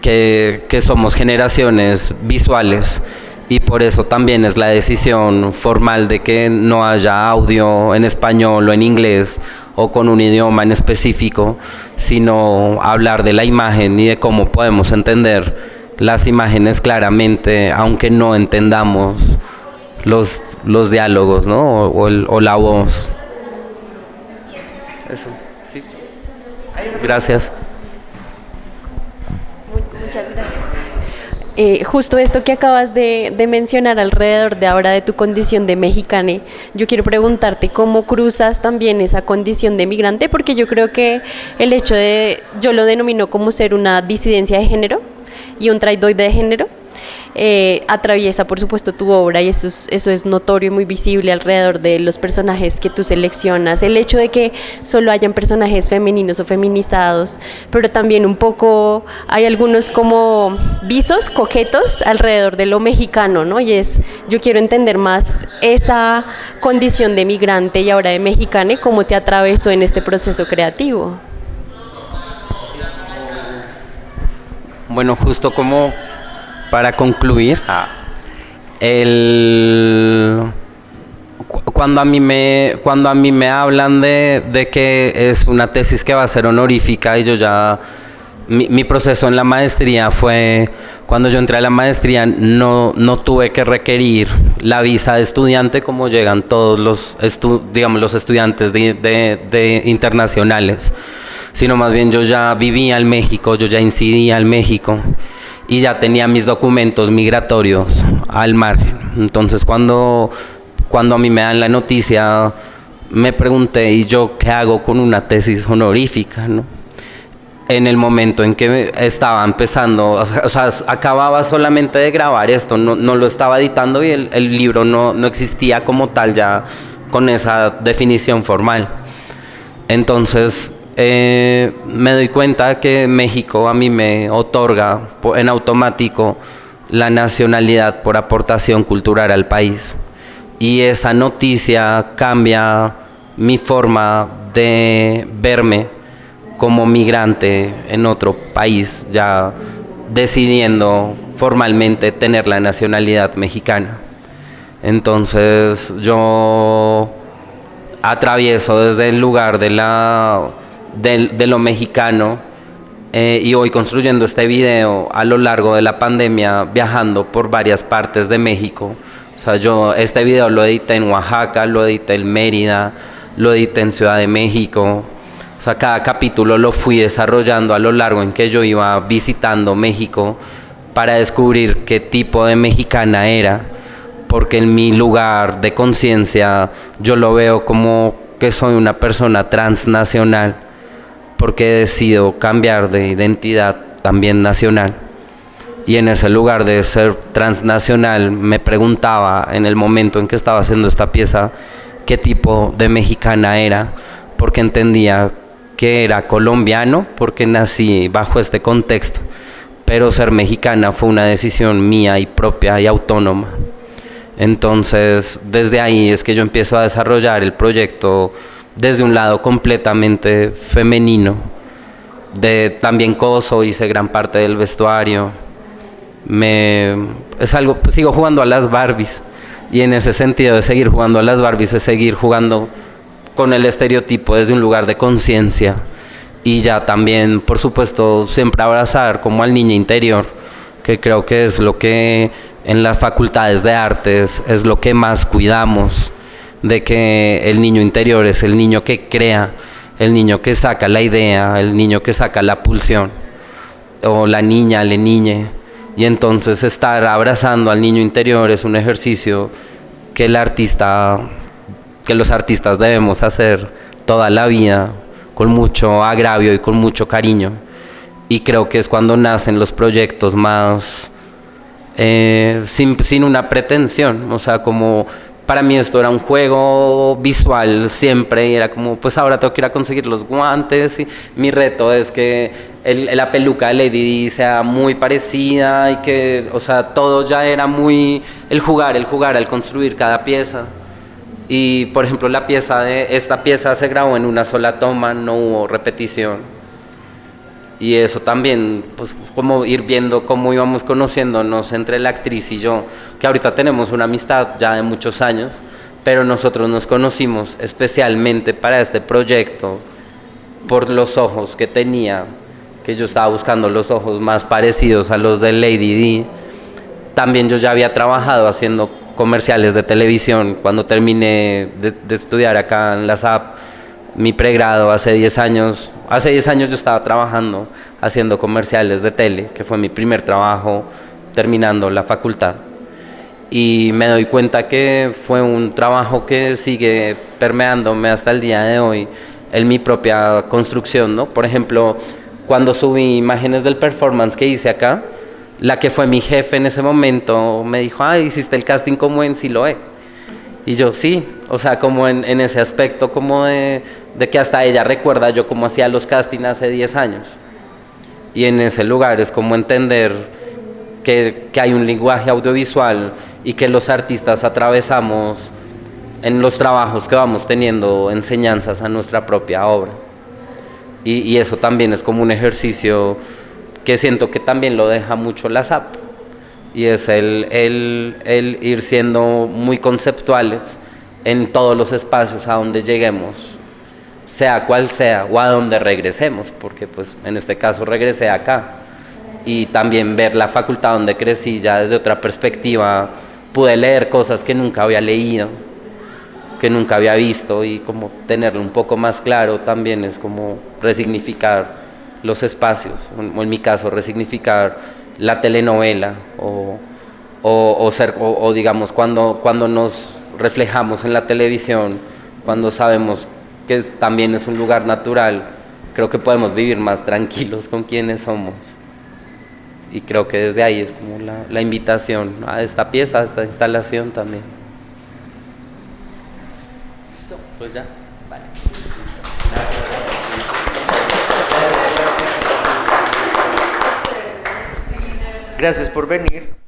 que somos generaciones visuales, y por eso también es la decisión formal de que no haya audio en español o en inglés o con un idioma en específico, sino hablar de la imagen y de cómo podemos entender las imágenes claramente, aunque no entendamos los diálogos, ¿no? o la voz. Eso, sí. Gracias. Muchas gracias. Justo esto que acabas de mencionar alrededor de ahora de tu condición de mexicane, yo quiero preguntarte cómo cruzas también esa condición de migrante, porque yo creo que el hecho yo lo denomino como ser una disidencia de género y un traidoide de género, atraviesa por supuesto tu obra y eso es notorio y muy visible alrededor de los personajes que tú seleccionas. El hecho de que solo hayan personajes femeninos o feminizados, pero también un poco hay algunos como visos coquetos alrededor de lo mexicano, ¿no? Y yo quiero entender más esa condición de migrante y ahora de mexicana y cómo te atravesó en este proceso creativo. Bueno, justo como para concluir, cuando a mí me hablan de que es una tesis que va a ser honorífica y yo ya mi proceso en la maestría fue, cuando yo entré a la maestría no tuve que requerir la visa de estudiante como llegan todos los estudiantes de internacionales, sino más bien yo ya vivía en México, yo ya incidía en México y ya tenía mis documentos migratorios al margen. Entonces cuando a mí me dan la noticia, me pregunté, ¿y yo qué hago con una tesis honorífica, no? En el momento en que estaba empezando, o sea, acababa solamente de grabar esto, no lo estaba editando y el libro no existía como tal ya con esa definición formal. Entonces me doy cuenta que México a mí me otorga en automático la nacionalidad por aportación cultural al país. Y esa noticia cambia mi forma de verme como migrante en otro país, ya decidiendo formalmente tener la nacionalidad mexicana. Entonces yo atravieso desde el lugar de lo mexicano y voy construyendo este video a lo largo de la pandemia, viajando por varias partes de México. O sea, yo este video lo edité en Oaxaca, lo edité en Mérida, lo edité en Ciudad de México. O sea, cada capítulo lo fui desarrollando a lo largo en que yo iba visitando México para descubrir qué tipo de mexicana era, porque en mi lugar de conciencia yo lo veo como que soy una persona transnacional, porque decido cambiar de identidad también nacional. Y en ese lugar de ser transnacional me preguntaba en el momento en que estaba haciendo esta pieza qué tipo de mexicana era, porque entendía que era colombiano porque nací bajo este contexto, pero ser mexicana fue una decisión mía y propia y autónoma. Entonces desde ahí es que yo empiezo a desarrollar el proyecto desde un lado completamente femenino. También coso, hice gran parte del vestuario. Es algo, pues sigo jugando a las Barbies, y en ese sentido de seguir jugando a las Barbies es seguir jugando con el estereotipo desde un lugar de conciencia, y ya también, por supuesto, siempre abrazar como al niño interior, que creo que es lo que en las facultades de artes es lo que más cuidamos, de que el niño interior es el niño que crea, el niño que saca la idea, el niño que saca la pulsión, o la niña, la niñe. Y entonces estar abrazando al niño interior es un ejercicio que los artistas debemos hacer toda la vida, con mucho agravio y con mucho cariño. Y creo que es cuando nacen los proyectos más sin una pretensión. O sea, como para mí esto era un juego visual siempre, y era como, pues ahora tengo que ir a conseguir los guantes, y mi reto es que la peluca de Lady Di sea muy parecida, y que, o sea, todo ya era muy el jugar al construir cada pieza. Y por ejemplo esta pieza se grabó en una sola toma, no hubo repetición. Y eso también, pues como ir viendo cómo íbamos conociéndonos entre la actriz y yo, que ahorita tenemos una amistad ya de muchos años, pero nosotros nos conocimos especialmente para este proyecto por los ojos que tenía, que yo estaba buscando los ojos más parecidos a los de Lady Di. También yo ya había trabajado haciendo comerciales de televisión cuando terminé de estudiar acá en la SAP mi pregrado hace 10 años. Hace 10 años yo estaba trabajando haciendo comerciales de tele, que fue mi primer trabajo terminando la facultad. Y me doy cuenta que fue un trabajo que sigue permeándome hasta el día de hoy en mi propia construcción, ¿no? Por ejemplo, cuando subí imágenes del performance que hice acá, la que fue mi jefe en ese momento me dijo, ah, hiciste el casting como en Siloé. Y yo sí, o sea, como en ese aspecto como de que hasta ella recuerda yo cómo hacía los castings hace 10 años. Y en ese lugar es como entender que hay un lenguaje audiovisual y que los artistas atravesamos en los trabajos que vamos teniendo enseñanzas a nuestra propia obra. Y eso también es como un ejercicio que siento que también lo deja mucho la SAP. Y es el ir siendo muy conceptuales en todos los espacios a donde lleguemos, sea cual sea, o a donde regresemos, porque pues en este caso regresé acá. Y también ver la facultad donde crecí ya desde otra perspectiva, pude leer cosas que nunca había leído, que nunca había visto, y como tenerlo un poco más claro también es como resignificar los espacios, o en mi caso resignificar la telenovela, o digamos cuando nos reflejamos en la televisión, cuando sabemos que también es un lugar natural, creo que podemos vivir más tranquilos con quienes somos. Y creo que desde ahí es como la invitación a esta pieza, a esta instalación también. ¿Listo? Pues ya. Vale. Gracias por venir.